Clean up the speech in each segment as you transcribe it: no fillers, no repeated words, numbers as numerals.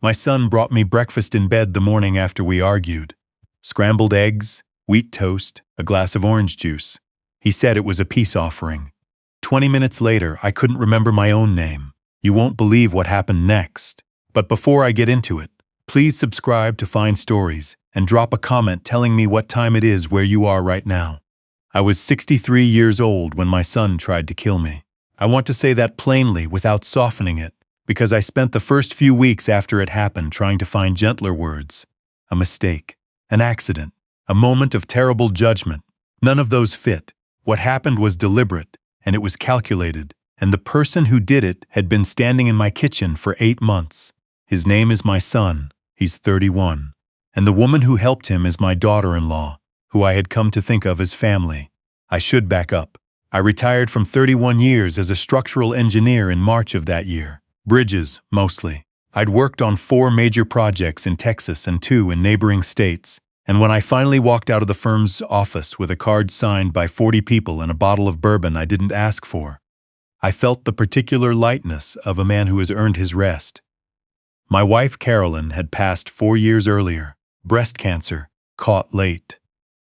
My son brought me breakfast in bed the morning after we argued. Scrambled eggs, wheat toast, a glass of orange juice. He said it was a peace offering. 20 minutes later, I couldn't remember my own name. You won't believe what happened next. But before I get into it, please subscribe to Find Stories and drop a comment telling me what time it is where you are right now. I was 63 years old when my son tried to kill me. I want to say that plainly without softening it, because I spent the first few weeks after it happened trying to find gentler words. A mistake, an accident, a moment of terrible judgment. None of those fit. What happened was deliberate, and it was calculated, and the person who did it had been standing in my kitchen for 8 months. His name is my son. He's 31. And the woman who helped him is my daughter-in-law, who I had come to think of as family. I should back up. I retired from 31 years as a structural engineer in March of that year. Bridges, mostly. I'd worked on 4 major projects in Texas and 2 in neighboring states, and when I finally walked out of the firm's office with a card signed by 40 people and a bottle of bourbon I didn't ask for, I felt the particular lightness of a man who has earned his rest. My wife Carolyn had passed 4 years earlier, breast cancer, caught late.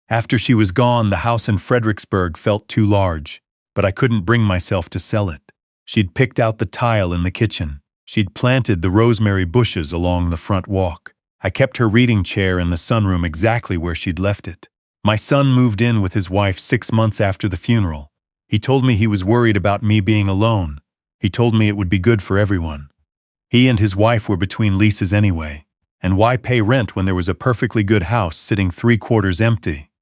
After she was gone, the house in Fredericksburg felt too large, but I couldn't bring myself to sell it. She'd picked out the tile in the kitchen. She'd planted the rosemary bushes along the front walk. I kept her reading chair in the sunroom exactly where she'd left it. My son moved in with his wife 6 months after the funeral. He told me he was worried about me being alone. He told me it would be good for everyone. He and his wife were between leases anyway. And why pay rent when there was a perfectly good house sitting 3/4 empty?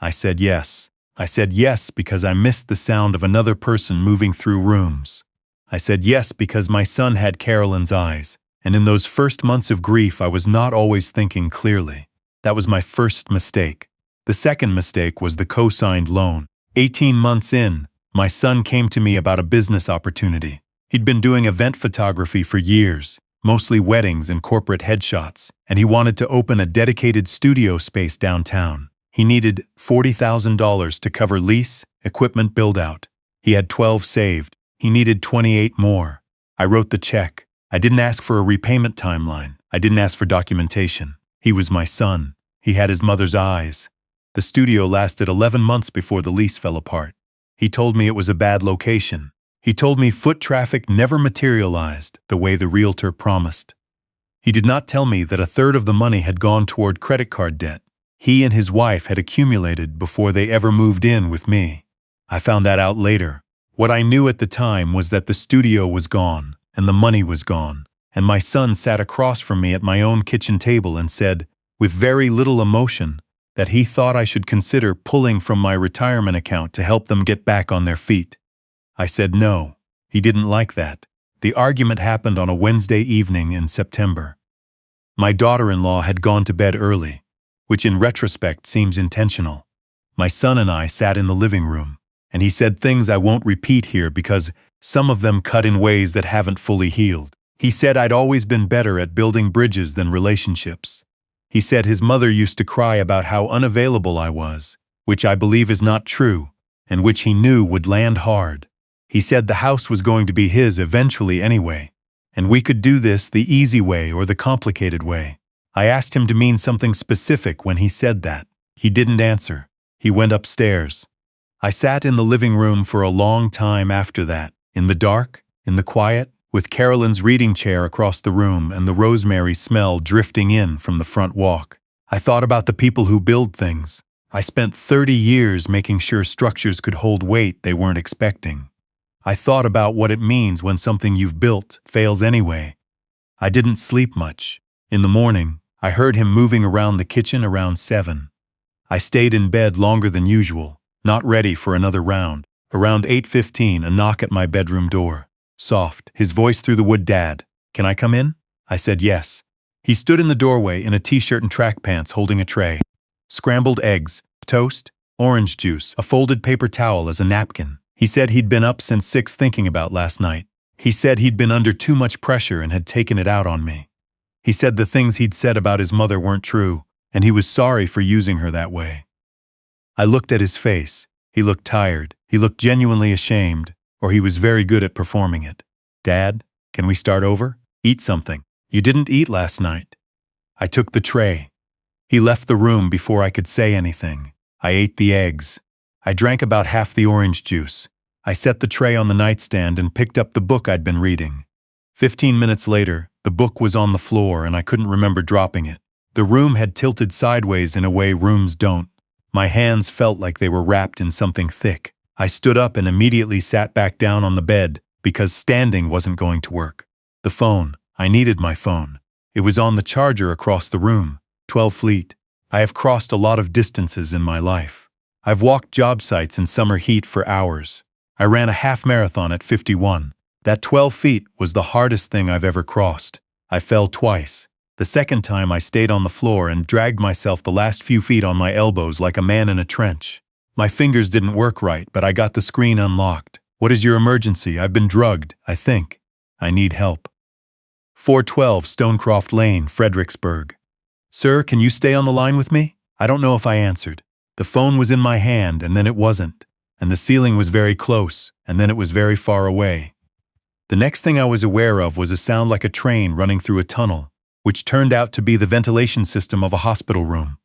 I said yes. I said yes because I missed the sound of another person moving through rooms. I said yes because my son had Carolyn's eyes, and in those first months of grief I was not always thinking clearly. That was my first mistake. The second mistake was the co-signed loan. 18 months in, my son came to me about a business opportunity. He'd been doing event photography for years, mostly weddings and corporate headshots, and he wanted to open a dedicated studio space downtown. He needed $40,000 to cover lease, equipment build-out. He had 12 saved. He needed 28 more. I wrote the check. I didn't ask for a repayment timeline. I didn't ask for documentation. He was my son. He had his mother's eyes. The studio lasted 11 months before the lease fell apart. He told me it was a bad location. He told me foot traffic never materialized the way the realtor promised. He did not tell me that 1/3 of the money had gone toward credit card debt he and his wife had accumulated before they ever moved in with me. I found that out later. What I knew at the time was that the studio was gone, and the money was gone, and my son sat across from me at my own kitchen table and said, with very little emotion, that he thought I should consider pulling from my retirement account to help them get back on their feet. I said no. He didn't like that. The argument happened on a Wednesday evening in September. My daughter-in-law had gone to bed early, which in retrospect seems intentional. My son and I sat in the living room, and he said things I won't repeat here because some of them cut in ways that haven't fully healed. He said I'd always been better at building bridges than relationships. He said his mother used to cry about how unavailable I was, which I believe is not true, and which he knew would land hard. He said the house was going to be his eventually anyway, and we could do this the easy way or the complicated way. I asked him to mean something specific when he said that. He didn't answer. He went upstairs. I sat in the living room for a long time after that, in the dark, in the quiet, with Carolyn's reading chair across the room and the rosemary smell drifting in from the front walk. I thought about the people who build things. I spent 30 years making sure structures could hold weight they weren't expecting. I thought about what it means when something you've built fails anyway. I didn't sleep much. In the morning, I heard him moving around the kitchen around 7. I stayed in bed longer than usual, not ready for another round. Around 8:15, a knock at my bedroom door. Soft, his voice through the wood. "Dad, can I come in?" I said yes. He stood in the doorway in a t-shirt and track pants holding a tray. Scrambled eggs, toast, orange juice, a folded paper towel as a napkin. He said he'd been up since 6 thinking about last night. He said he'd been under too much pressure and had taken it out on me. He said the things he'd said about his mother weren't true, and he was sorry for using her that way. I looked at his face. He looked tired. He looked genuinely ashamed, or he was very good at performing it. "Dad, can we start over? Eat something. "You didn't eat last night." I took the tray. He left the room before I could say anything. I ate the eggs. I drank about half the orange juice. I set the tray on the nightstand and picked up the book I'd been reading. 15 minutes later, the book was on the floor and I couldn't remember dropping it. The room had tilted sideways in a way rooms don't. My hands felt like they were wrapped in something thick. I stood up and immediately sat back down on the bed because standing wasn't going to work. The phone. I needed my phone. It was on the charger across the room. 12 Fleet. I have crossed a lot of distances in my life. I've walked job sites in summer heat for hours. I ran a half marathon at 51. That 12 feet was the hardest thing I've ever crossed. I fell twice. The second time I stayed on the floor and dragged myself the last few feet on my elbows like a man in a trench. My fingers didn't work right, but I got the screen unlocked. "What is your emergency? I've been drugged, I think. I need help." 412 Stonecroft Lane, Fredericksburg. "Sir, can you stay on the line with me?" I don't know if I answered. The phone was in my hand and then it wasn't. And the ceiling was very close, and then it was very far away. The next thing I was aware of was a sound like a train running through a tunnel, which turned out to be the ventilation system of a hospital room.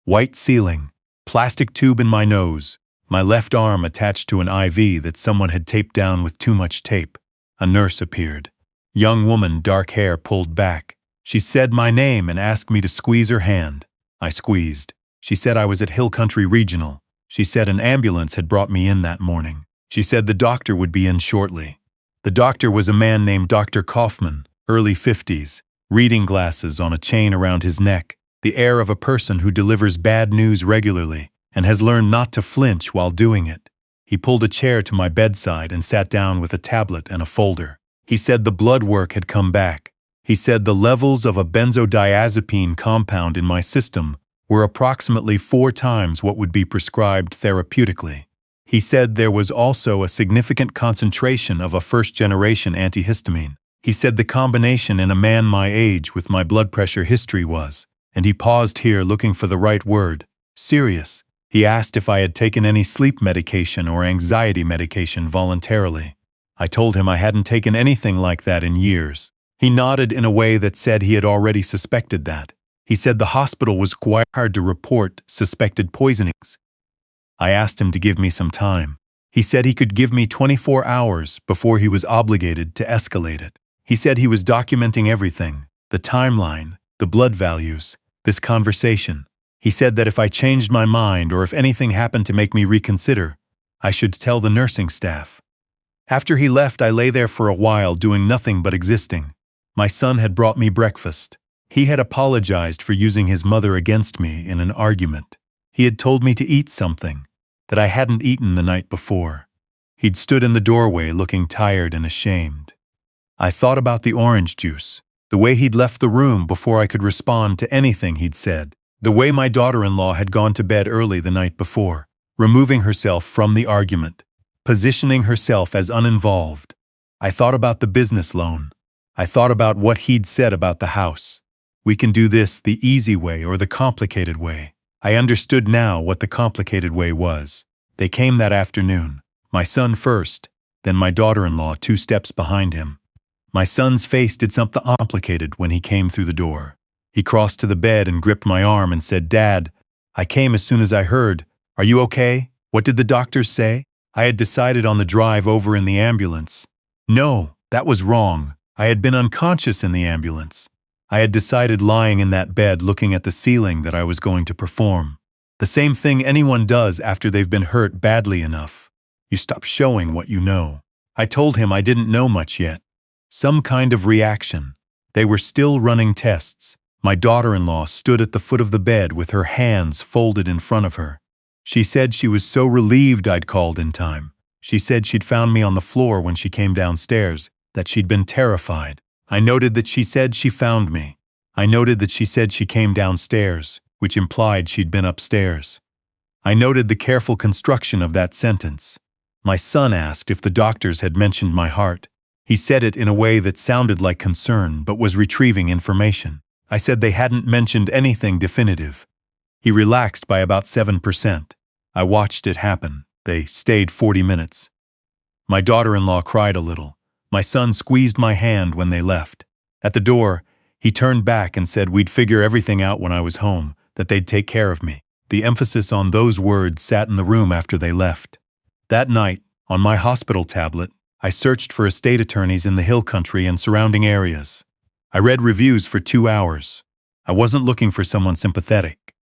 White ceiling, plastic tube in my nose, my left arm attached to an IV that someone had taped down with too much tape. A nurse appeared. Young woman, dark hair pulled back. She said my name and asked me to squeeze her hand. I squeezed. She said I was at Hill Country Regional. She said an ambulance had brought me in that morning. She said the doctor would be in shortly. The doctor was a man named Dr. Kaufman, early 50s, reading glasses on a chain around his neck, the air of a person who delivers bad news regularly and has learned not to flinch while doing it. He pulled a chair to my bedside and sat down with a tablet and a folder. He said the blood work had come back. He said the levels of a benzodiazepine compound in my system were approximately 4 times what would be prescribed therapeutically. He said there was also a significant concentration of a first-generation antihistamine. He said the combination in a man my age with my blood pressure history was, and he paused here looking for the right word, serious. He asked if I had taken any sleep medication or anxiety medication voluntarily. I told him I hadn't taken anything like that in years. He nodded in a way that said he had already suspected that. He said the hospital was required to report suspected poisonings. I asked him to give me some time. He said he could give me 24 hours before he was obligated to escalate it. He said he was documenting everything, the timeline, the blood values, this conversation. He said that if I changed my mind or if anything happened to make me reconsider, I should tell the nursing staff. After he left, I lay there for a while doing nothing but existing. My son had brought me breakfast. He had apologized for using his mother against me in an argument. He had told me to eat something that I hadn't eaten the night before. He'd stood in the doorway looking tired and ashamed. I thought about the orange juice, the way he'd left the room before I could respond to anything he'd said, the way my daughter-in-law had gone to bed early the night before, removing herself from the argument, positioning herself as uninvolved. I thought about the business loan. I thought about what he'd said about the house. We can do this the easy way or the complicated way. I understood now what the complicated way was. They came that afternoon. My son first, then my daughter-in-law 2 steps behind him. My son's face did something complicated when he came through the door. He crossed to the bed and gripped my arm and said, "Dad, I came as soon as I heard. Are you okay? What did the doctors say?" I had decided on the drive over in the ambulance. No, that was wrong. I had been unconscious in the ambulance. I had decided lying in that bed looking at the ceiling that I was going to perform. The same thing anyone does after they've been hurt badly enough. You stop showing what you know. I told him I didn't know much yet. Some kind of reaction. They were still running tests. My daughter-in-law stood at the foot of the bed with her hands folded in front of her. She said she was so relieved I'd called in time. She said she'd found me on the floor when she came downstairs, that she'd been terrified. I noted that she said she found me. I noted that she said she came downstairs, which implied she'd been upstairs. I noted the careful construction of that sentence. My son asked if the doctors had mentioned my heart. He said it in a way that sounded like concern but was retrieving information. I said they hadn't mentioned anything definitive. He relaxed by about 7%. I watched it happen. They stayed 40 minutes. My daughter-in-law cried a little. My son squeezed my hand when they left. At the door, He turned back and said we'd figure everything out when I was home, that they'd take care of me. The emphasis on those words sat in the room after they left. That night, on my hospital tablet, I searched for estate attorneys in the hill country and surrounding areas. I read reviews for 2 hours. I wasn't looking for someone sympathetic.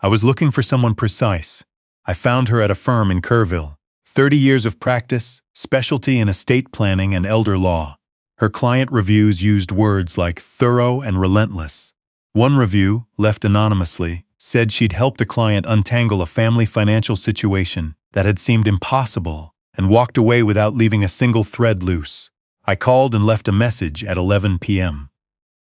I was looking for someone precise. I found her at a firm in Kerrville. 30 years of practice, specialty in estate planning and elder law. Her client reviews used words like thorough and relentless. One review, left anonymously, said she'd helped a client untangle a family financial situation that had seemed impossible and walked away without leaving a single thread loose. I called and left a message at 11 p.m.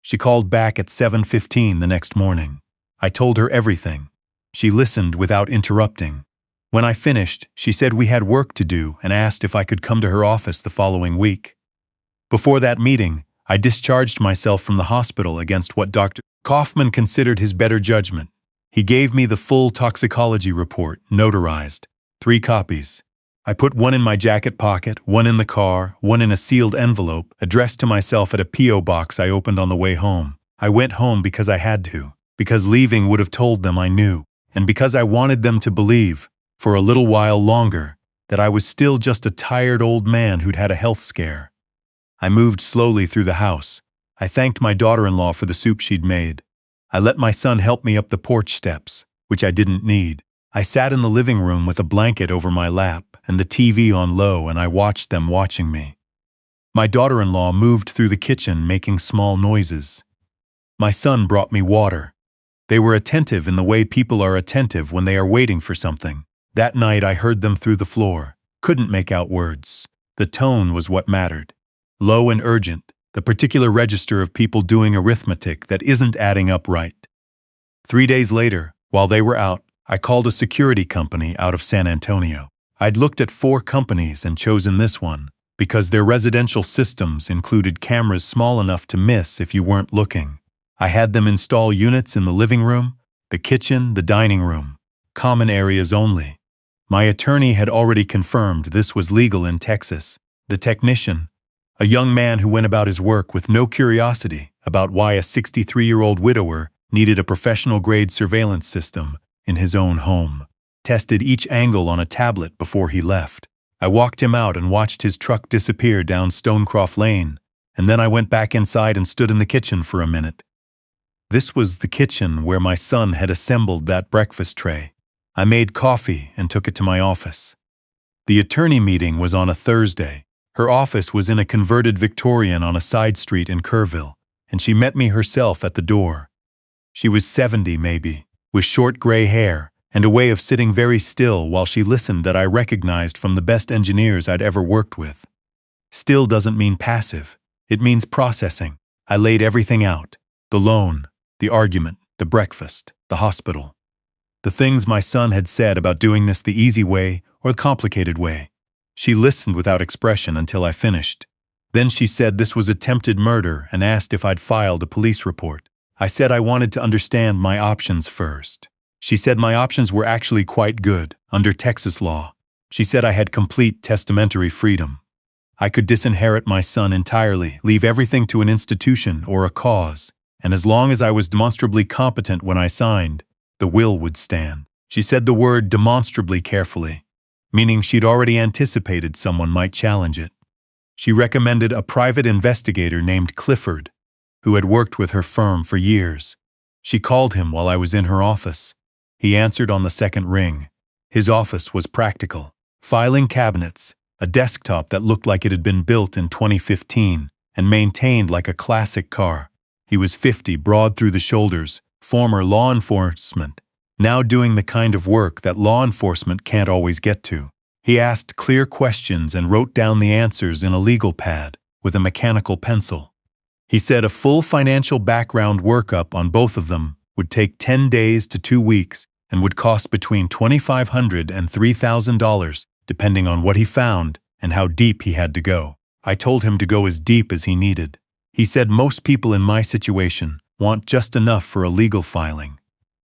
She called back at 7:15 the next morning. I told her everything. She listened without interrupting. When I finished, she said we had work to do and asked if I could come to her office the following week. Before that meeting, I discharged myself from the hospital against what Dr. Kaufman considered his better judgment. He gave me the full toxicology report, notarized, 3 copies. I put one in my jacket pocket, one in the car, one in a sealed envelope, addressed to myself at a P.O. box I opened on the way home. I went home because I had to, because leaving would have told them I knew, and because I wanted them to believe, for a little while longer, that I was still just a tired old man who'd had a health scare. I moved slowly through the house. I thanked my daughter-in-law for the soup she'd made. I let my son help me up the porch steps, which I didn't need. I sat in the living room with a blanket over my lap and the TV on low, and I watched them watching me. My daughter-in-law moved through the kitchen making small noises. My son brought me water. They were attentive in the way people are attentive when they are waiting for something. That night I heard them through the floor. Couldn't make out words. The tone was what mattered. Low and urgent, the particular register of people doing arithmetic that isn't adding up right. 3 days later, while they were out, I called a security company out of San Antonio. I'd looked at 4 companies and chosen this one, because their residential systems included cameras small enough to miss if you weren't looking. I had them install units in the living room, the kitchen, the dining room, common areas only. My attorney had already confirmed this was legal in Texas. The technician, a young man who went about his work with no curiosity about why a 63-year-old widower needed a professional-grade surveillance system in his own home, tested each angle on a tablet before he left. I walked him out and watched his truck disappear down Stonecroft Lane, and then I went back inside and stood in the kitchen for a minute. This was the kitchen where my son had assembled that breakfast tray. I made coffee and took it to my office. The attorney meeting was on a Thursday. Her office was in a converted Victorian on a side street in Kerrville, and she met me herself at the door. She was 70 maybe, with short gray hair, and a way of sitting very still while she listened that I recognized from the best engineers I'd ever worked with. Still doesn't mean passive. It means processing. I laid everything out. The loan, the argument, the breakfast, the hospital. The things my son had said about doing this the easy way or the complicated way. She listened without expression until I finished. Then she said this was attempted murder and asked if I'd filed a police report. I said I wanted to understand my options first. She said my options were actually quite good, under Texas law. She said I had complete testamentary freedom. I could disinherit my son entirely, leave everything to an institution or a cause, and as long as I was demonstrably competent when I signed, the will would stand. She said the word demonstrably carefully, meaning she'd already anticipated someone might challenge it. She recommended a private investigator named Clifford, who had worked with her firm for years. She called him while I was in her office. He answered on the second ring. His office was practical. Filing cabinets, a desktop that looked like it had been built in 2015 and maintained like a classic car. He was 50, broad through the shoulders, former law enforcement, now doing the kind of work that law enforcement can't always get to. He asked clear questions and wrote down the answers in a legal pad with a mechanical pencil. He said a full financial background workup on both of them would take 10 days to 2 weeks and would cost between $2,500 and $3,000, depending on what he found and how deep he had to go. I told him to go as deep as he needed. He said most people in my situation want just enough for a legal filing.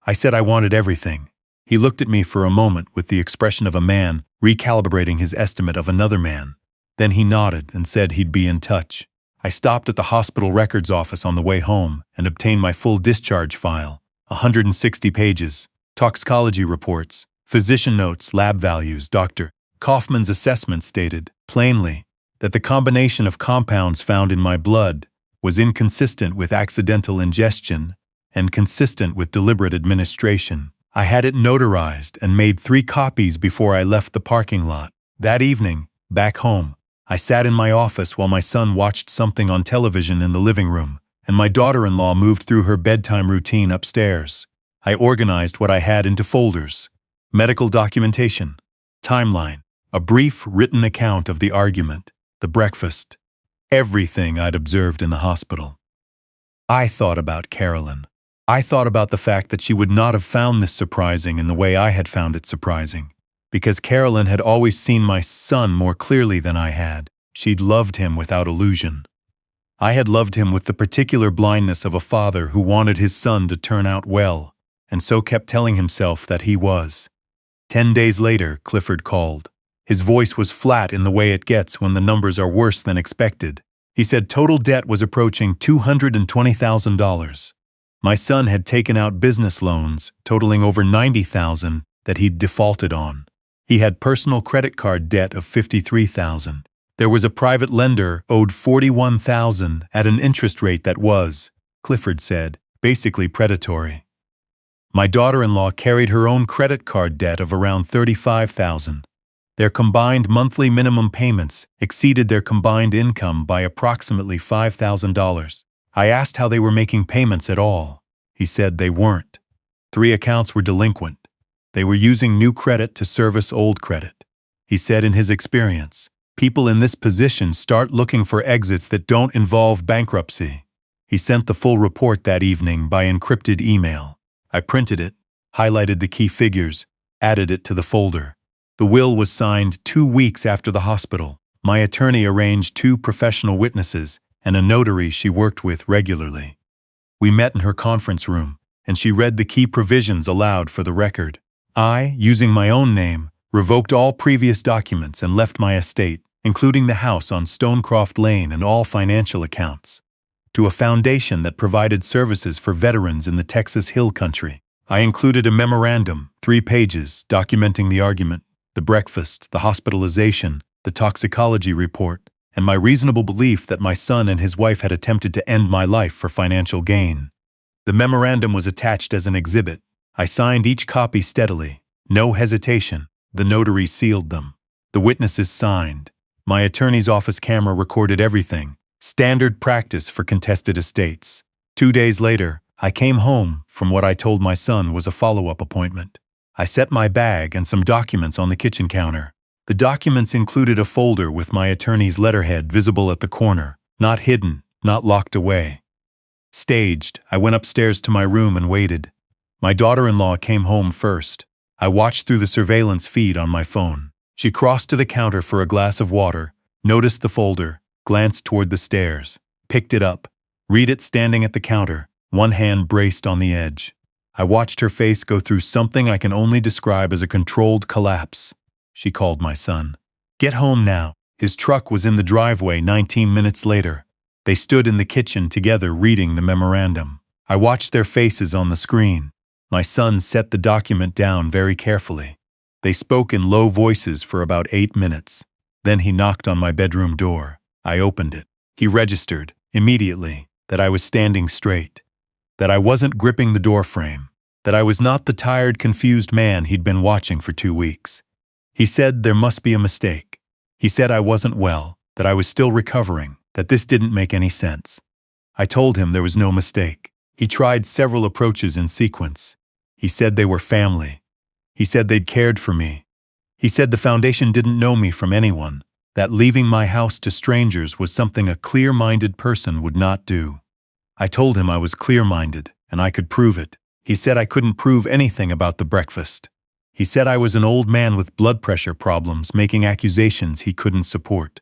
I said I wanted everything. He looked at me for a moment with the expression of a man recalibrating his estimate of another man. Then he nodded and said he'd be in touch. I stopped at the hospital records office on the way home and obtained my full discharge file, 160 pages, toxicology reports, physician notes, lab values. Dr. Kaufman's assessment stated, plainly, that the combination of compounds found in my blood was inconsistent with accidental ingestion and consistent with deliberate administration. I had it notarized and made 3 copies before I left the parking lot. That evening, back home, I sat in my office while my son watched something on television in the living room, and my daughter-in-law moved through her bedtime routine upstairs. I organized what I had into folders: medical documentation, timeline, a brief written account of the argument, the breakfast, everything I'd observed in the hospital. I thought about Carolyn. I thought about the fact that she would not have found this surprising in the way I had found it surprising, because Carolyn had always seen my son more clearly than I had. She'd loved him without illusion. I had loved him with the particular blindness of a father who wanted his son to turn out well, and so kept telling himself that he was. 10 days later, Clifford called. His voice was flat in the way it gets when the numbers are worse than expected. He said total debt was approaching $220,000. My son had taken out business loans totaling over $90,000 that he'd defaulted on. He had personal credit card debt of $53,000. There was a private lender owed $41,000 at an interest rate that was, Clifford said, basically predatory. My daughter-in-law carried her own credit card debt of around $35,000. Their combined monthly minimum payments exceeded their combined income by approximately $5,000. I asked how they were making payments at all. He said they weren't. 3 accounts were delinquent. They were using new credit to service old credit. He said in his experience, people in this position start looking for exits that don't involve bankruptcy. He sent the full report that evening by encrypted email. I printed it, highlighted the key figures, added it to the folder. The will was signed 2 weeks after the hospital. My attorney arranged 2 professional witnesses and a notary she worked with regularly. We met in her conference room, and she read the key provisions aloud for the record. I, using my own name, revoked all previous documents and left my estate, including the house on Stonecroft Lane and all financial accounts, to a foundation that provided services for veterans in the Texas Hill Country. I included a memorandum, 3 pages, documenting the argument, the breakfast, the hospitalization, the toxicology report, and my reasonable belief that my son and his wife had attempted to end my life for financial gain. The memorandum was attached as an exhibit. I signed each copy steadily, no hesitation. The notary sealed them. The witnesses signed. My attorney's office camera recorded everything, standard practice for contested estates. 2 days later, I came home from what I told my son was a follow-up appointment. I set my bag and some documents on the kitchen counter. The documents included a folder with my attorney's letterhead visible at the corner, not hidden, not locked away. Staged, I went upstairs to my room and waited. My daughter-in-law came home first. I watched through the surveillance feed on my phone. She crossed to the counter for a glass of water, noticed the folder, glanced toward the stairs, picked it up, read it standing at the counter, one hand braced on the edge. I watched her face go through something I can only describe as a controlled collapse. She called my son. Get home now. His truck was in the driveway 19 minutes later. They stood in the kitchen together reading the memorandum. I watched their faces on the screen. My son set the document down very carefully. They spoke in low voices for about 8 minutes. Then he knocked on my bedroom door. I opened it. He registered, immediately, that I was standing straight, that I wasn't gripping the door frame, that I was not the tired, confused man he'd been watching for 2 weeks. He said there must be a mistake. He said I wasn't well, that I was still recovering, that this didn't make any sense. I told him there was no mistake. He tried several approaches in sequence. He said they were family. He said they'd cared for me. He said the foundation didn't know me from anyone, that leaving my house to strangers was something a clear-minded person would not do. I told him I was clear-minded, and I could prove it. He said I couldn't prove anything about the breakfast. He said I was an old man with blood pressure problems making accusations he couldn't support.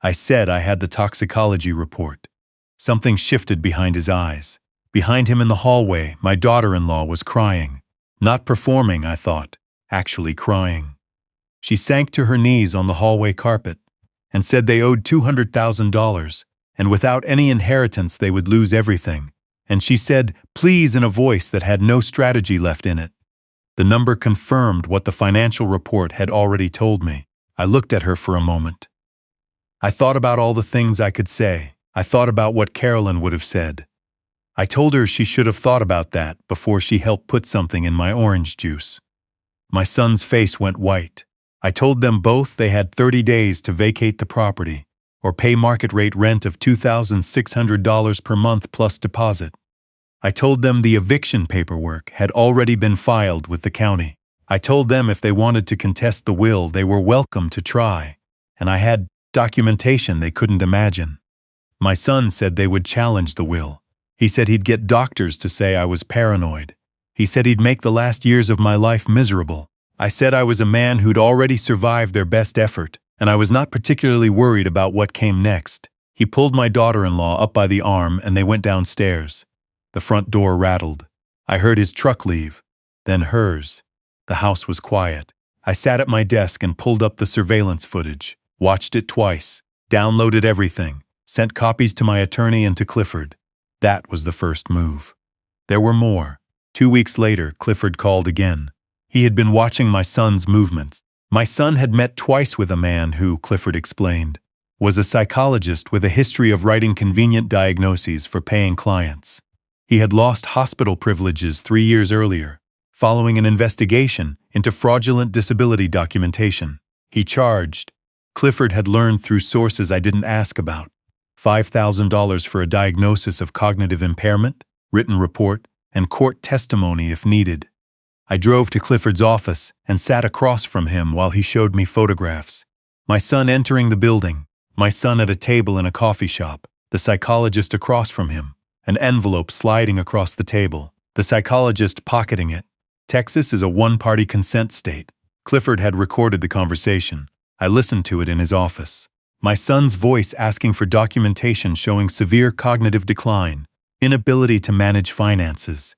I said I had the toxicology report. Something shifted behind his eyes. Behind him in the hallway, my daughter-in-law was crying. Not performing, I thought, actually crying. She sank to her knees on the hallway carpet and said they owed $200,000 and without any inheritance they would lose everything. And she said, please, in a voice that had no strategy left in it. The number confirmed what the financial report had already told me. I looked at her for a moment. I thought about all the things I could say. I thought about what Carolyn would have said. I told her she should have thought about that before she helped put something in my orange juice. My son's face went white. I told them both they had 30 days to vacate the property or pay market rate rent of $2,600 per month plus deposit. I told them the eviction paperwork had already been filed with the county. I told them if they wanted to contest the will, they were welcome to try, and I had documentation they couldn't imagine. My son said they would challenge the will. He said he'd get doctors to say I was paranoid. He said he'd make the last years of my life miserable. I said I was a man who'd already survived their best effort, and I was not particularly worried about what came next. He pulled my daughter-in-law up by the arm and they went downstairs. The front door rattled. I heard his truck leave, then hers. The house was quiet. I sat at my desk and pulled up the surveillance footage, watched it twice, downloaded everything, sent copies to my attorney and to Clifford. That was the first move. There were more. 2 weeks later, Clifford called again. He had been watching my son's movements. My son had met twice with a man who, Clifford explained, was a psychologist with a history of writing convenient diagnoses for paying clients. He had lost hospital privileges 3 years earlier, following an investigation into fraudulent disability documentation. He charged, Clifford had learned through sources I didn't ask about, $5,000 for a diagnosis of cognitive impairment, written report, and court testimony if needed. I drove to Clifford's office and sat across from him while he showed me photographs. My son entering the building, my son at a table in a coffee shop, the psychologist across from him, an envelope sliding across the table, the psychologist pocketing it. Texas is a one-party consent state. Clifford had recorded the conversation. I listened to it in his office. My son's voice asking for documentation showing severe cognitive decline, inability to manage finances.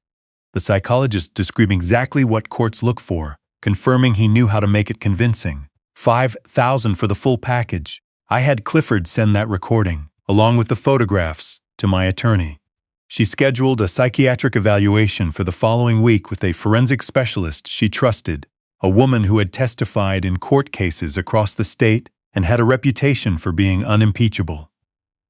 The psychologist describing exactly what courts look for, confirming he knew how to make it convincing. $5,000 for the full package. I had Clifford send that recording, along with the photographs, to my attorney. She scheduled a psychiatric evaluation for the following week with a forensic specialist she trusted, a woman who had testified in court cases across the state and had a reputation for being unimpeachable.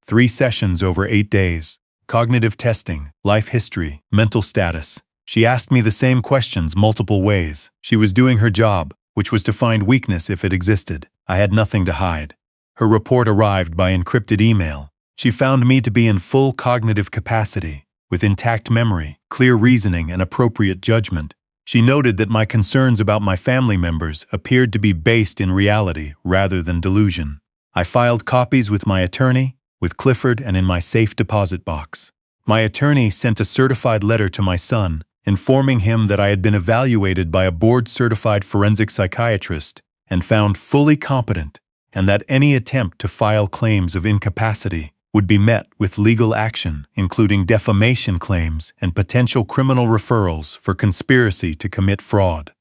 3 sessions over 8 days. Cognitive testing, life history, mental status. She asked me the same questions multiple ways. She was doing her job, which was to find weakness if it existed. I had nothing to hide. Her report arrived by encrypted email. She found me to be in full cognitive capacity, with intact memory, clear reasoning, and appropriate judgment. She noted that my concerns about my family members appeared to be based in reality rather than delusion. I filed copies with my attorney, with Clifford, and in my safe deposit box. My attorney sent a certified letter to my son, informing him that I had been evaluated by a board-certified forensic psychiatrist and found fully competent, and that any attempt to file claims of incapacity would be met with legal action, including defamation claims and potential criminal referrals for conspiracy to commit fraud.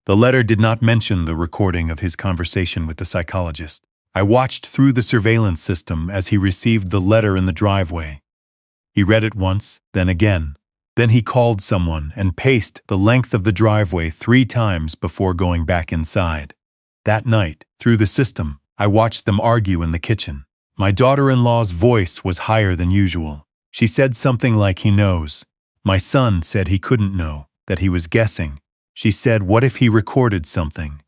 The letter did not mention the recording of his conversation with the psychologist. I watched through the surveillance system as he received the letter in the driveway. He read it once, then again. Then he called someone and paced the length of the driveway 3 times before going back inside. That night, through the system, I watched them argue in the kitchen. My daughter-in-law's voice was higher than usual. She said something like, "He knows." My son said he couldn't know, that he was guessing. She said, "What if he recorded something?"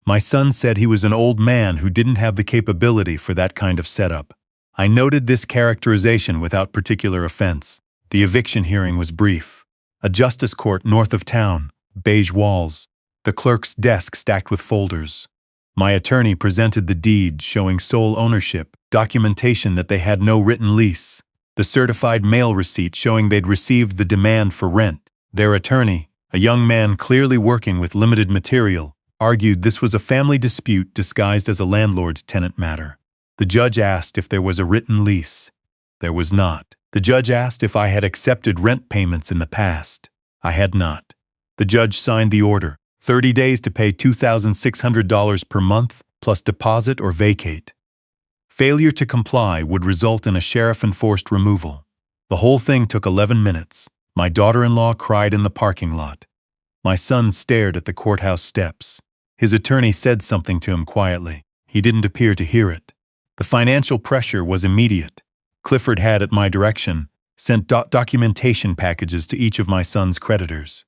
My son said he was an old man who didn't have the capability for that kind of setup. I noted this characterization without particular offense. The eviction hearing was brief. A justice court north of town, beige walls, the clerk's desk stacked with folders. My attorney presented the deed showing sole ownership, documentation that they had no written lease, the certified mail receipt showing they'd received the demand for rent. Their attorney, a young man clearly working with limited material, argued this was a family dispute disguised as a landlord-tenant matter. The judge asked if there was a written lease. There was not. The judge asked if I had accepted rent payments in the past. I had not. The judge signed the order, 30 days to pay $2,600 per month, plus deposit or vacate. Failure to comply would result in a sheriff-enforced removal. The whole thing took 11 minutes. My daughter-in-law cried in the parking lot. My son stared at the courthouse steps. His attorney said something to him quietly. He didn't appear to hear it. The financial pressure was immediate. Clifford had, at my direction, sent documentation packages to each of my son's creditors.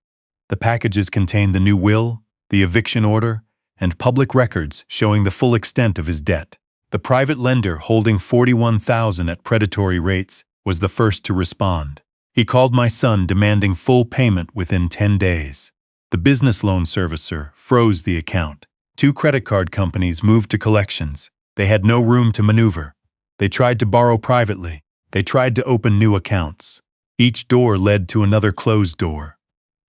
The packages contained the new will, the eviction order, and public records showing the full extent of his debt. The private lender, holding $41,000 at predatory rates, was the first to respond. He called my son demanding full payment within 10 days. The business loan servicer froze the account. 2 credit card companies moved to collections. They had no room to maneuver. They tried to borrow privately. They tried to open new accounts. Each door led to another closed door.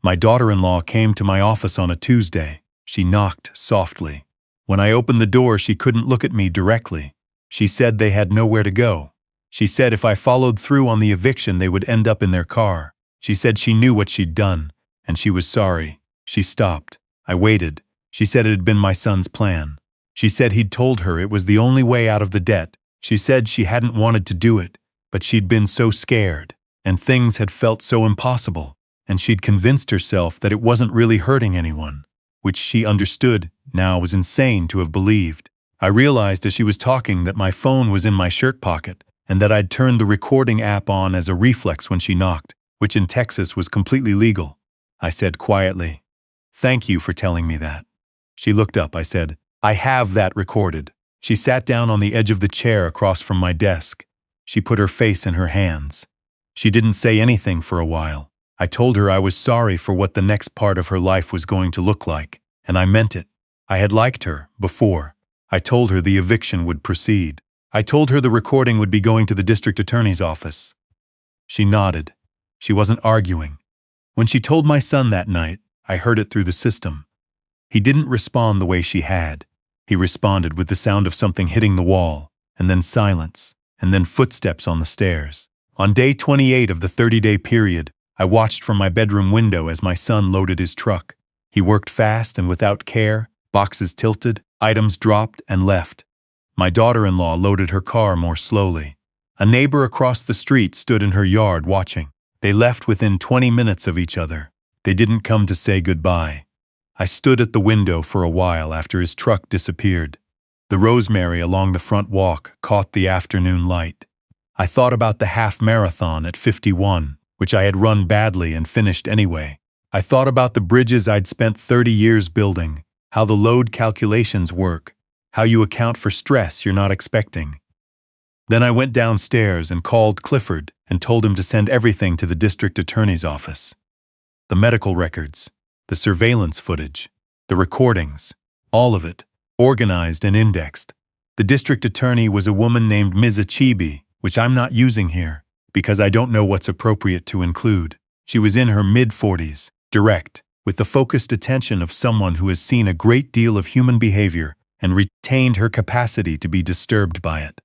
My daughter-in-law came to my office on a Tuesday. She knocked softly. When I opened the door, she couldn't look at me directly. She said they had nowhere to go. She said if I followed through on the eviction, they would end up in their car. She said she knew what she'd done, and she was sorry. She stopped. I waited. She said it had been my son's plan. She said he'd told her it was the only way out of the debt. She said she hadn't wanted to do it, but she'd been so scared, and things had felt so impossible, and she'd convinced herself that it wasn't really hurting anyone, which she understood now was insane to have believed. I realized as she was talking that my phone was in my shirt pocket, and that I'd turned the recording app on as a reflex when she knocked, which in Texas was completely legal. I said quietly, "Thank you for telling me that." She looked up. I said, "I have that recorded." She sat down on the edge of the chair across from my desk. She put her face in her hands. She didn't say anything for a while. I told her I was sorry for what the next part of her life was going to look like, and I meant it. I had liked her before. I told her the eviction would proceed. I told her the recording would be going to the district attorney's office. She nodded. She wasn't arguing. When she told my son that night, I heard it through the system. He didn't respond the way she had. He responded with the sound of something hitting the wall, and then silence, and then footsteps on the stairs. On day 28 of the 30-day period, I watched from my bedroom window as my son loaded his truck. He worked fast and without care. Boxes tilted, items dropped and left. My daughter-in-law loaded her car more slowly. A neighbor across the street stood in her yard watching. They left within 20 minutes of each other. They didn't come to say goodbye. I stood at the window for a while after his truck disappeared. The rosemary along the front walk caught the afternoon light. I thought about the half marathon at 51, which I had run badly and finished anyway. I thought about the bridges I'd spent 30 years building, how the load calculations work, how you account for stress you're not expecting. Then I went downstairs and called Clifford and told him to send everything to the district attorney's office. The medical records, the surveillance footage, the recordings, all of it, organized and indexed. The district attorney was a woman named Ms. Achibi, which I'm not using here, because I don't know what's appropriate to include. She was in her mid-40s, direct, with the focused attention of someone who has seen a great deal of human behavior and retained her capacity to be disturbed by it.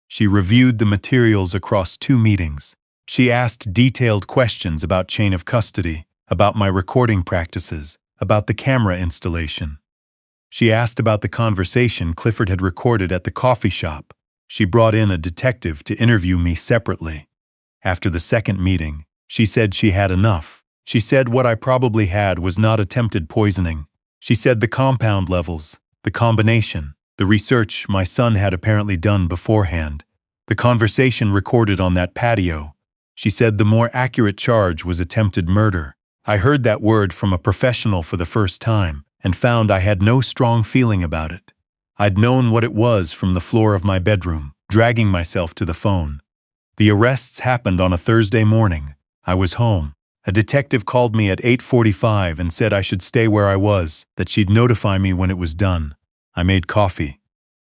She reviewed the materials across 2 meetings. She asked detailed questions about chain of custody, about my recording practices, about the camera installation. She asked about the conversation Clifford had recorded at the coffee shop. She brought in a detective to interview me separately. After the second meeting, she said she had enough. She said what I probably had was not attempted poisoning. She said the compound levels, the combination, the research my son had apparently done beforehand, the conversation recorded on that patio. She said the more accurate charge was attempted murder. I heard that word from a professional for the first time and found I had no strong feeling about it. I'd known what it was from the floor of my bedroom, dragging myself to the phone. The arrests happened on a Thursday morning. I was home. A detective called me at 8:45 and said I should stay where I was, that she'd notify me when it was done. I made coffee.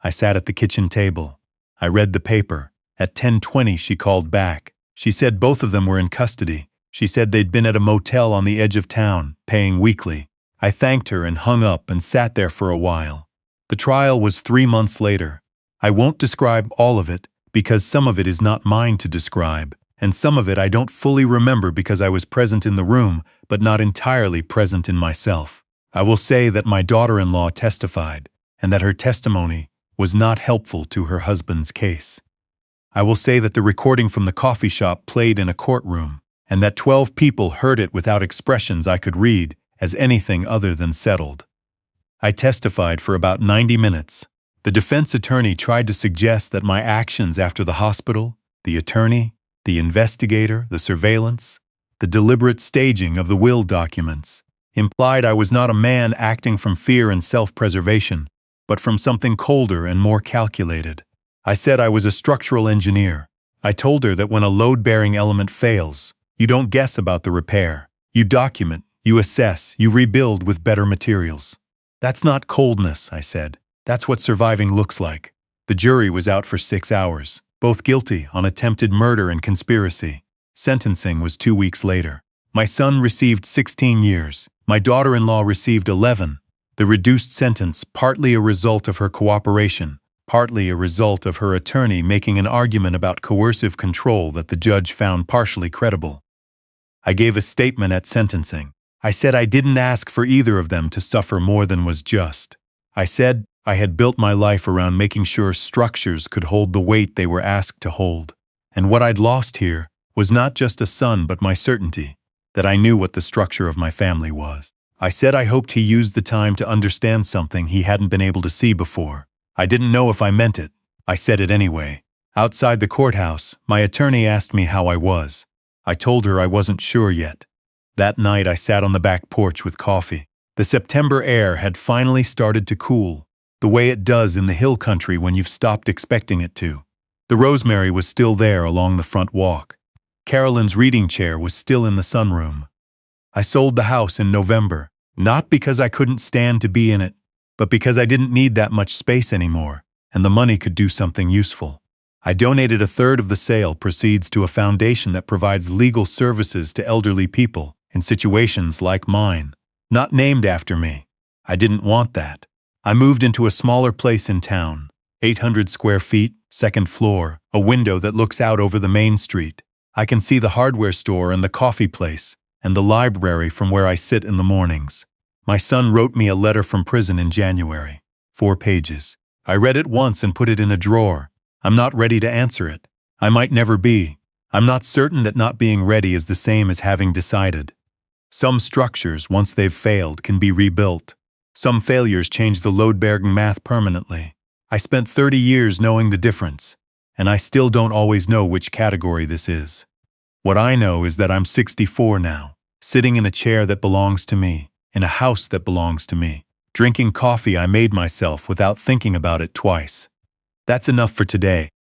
I sat at the kitchen table. I read the paper. At 10:20 she called back. She said both of them were in custody. She said they'd been at a motel on the edge of town, paying weekly. I thanked her and hung up and sat there for a while. The trial was 3 months later. I won't describe all of it, because some of it is not mine to describe, and some of it I don't fully remember because I was present in the room, but not entirely present in myself. I will say that my daughter-in-law testified, and that her testimony was not helpful to her husband's case. I will say that the recording from the coffee shop played in a courtroom, and that 12 people heard it without expressions I could read as anything other than settled. I testified for about 90 minutes. The defense attorney tried to suggest that my actions after the hospital, the attorney, the investigator, the surveillance, the deliberate staging of the will documents, implied I was not a man acting from fear and self-preservation, but from something colder and more calculated. I said I was a structural engineer. I told her that when a load-bearing element fails, you don't guess about the repair. You document, you assess, you rebuild with better materials. That's not coldness, I said. That's what surviving looks like. The jury was out for 6 hours, both guilty on attempted murder and conspiracy. Sentencing was 2 weeks later. My son received 16 years. My daughter-in-law received 11. The reduced sentence, partly a result of her cooperation, partly a result of her attorney making an argument about coercive control that the judge found partially credible. I gave a statement at sentencing. I said I didn't ask for either of them to suffer more than was just. I said I had built my life around making sure structures could hold the weight they were asked to hold. And what I'd lost here was not just a son but my certainty that I knew what the structure of my family was. I said I hoped he used the time to understand something he hadn't been able to see before. I didn't know if I meant it. I said it anyway. Outside the courthouse, my attorney asked me how I was. I told her I wasn't sure yet. That night I sat on the back porch with coffee. The September air had finally started to cool, the way it does in the hill country when you've stopped expecting it to. The rosemary was still there along the front walk. Carolyn's reading chair was still in the sunroom. I sold the house in November, not because I couldn't stand to be in it, but because I didn't need that much space anymore, and the money could do something useful. I donated a third of the sale proceeds to a foundation that provides legal services to elderly people in situations like mine, not named after me. I didn't want that. I moved into a smaller place in town, 800 square feet, second floor, a window that looks out over the main street. I can see the hardware store and the coffee place, and the library from where I sit in the mornings. My son wrote me a letter from prison in January, 4 pages. I read it once and put it in a drawer. I'm not ready to answer it. I might never be. I'm not certain that not being ready is the same as having decided. Some structures, once they've failed, can be rebuilt. Some failures change the load-bearing math permanently. I spent 30 years knowing the difference, and I still don't always know which category this is. What I know is that I'm 64 now, sitting in a chair that belongs to me, in a house that belongs to me, drinking coffee I made myself without thinking about it twice. That's enough for today.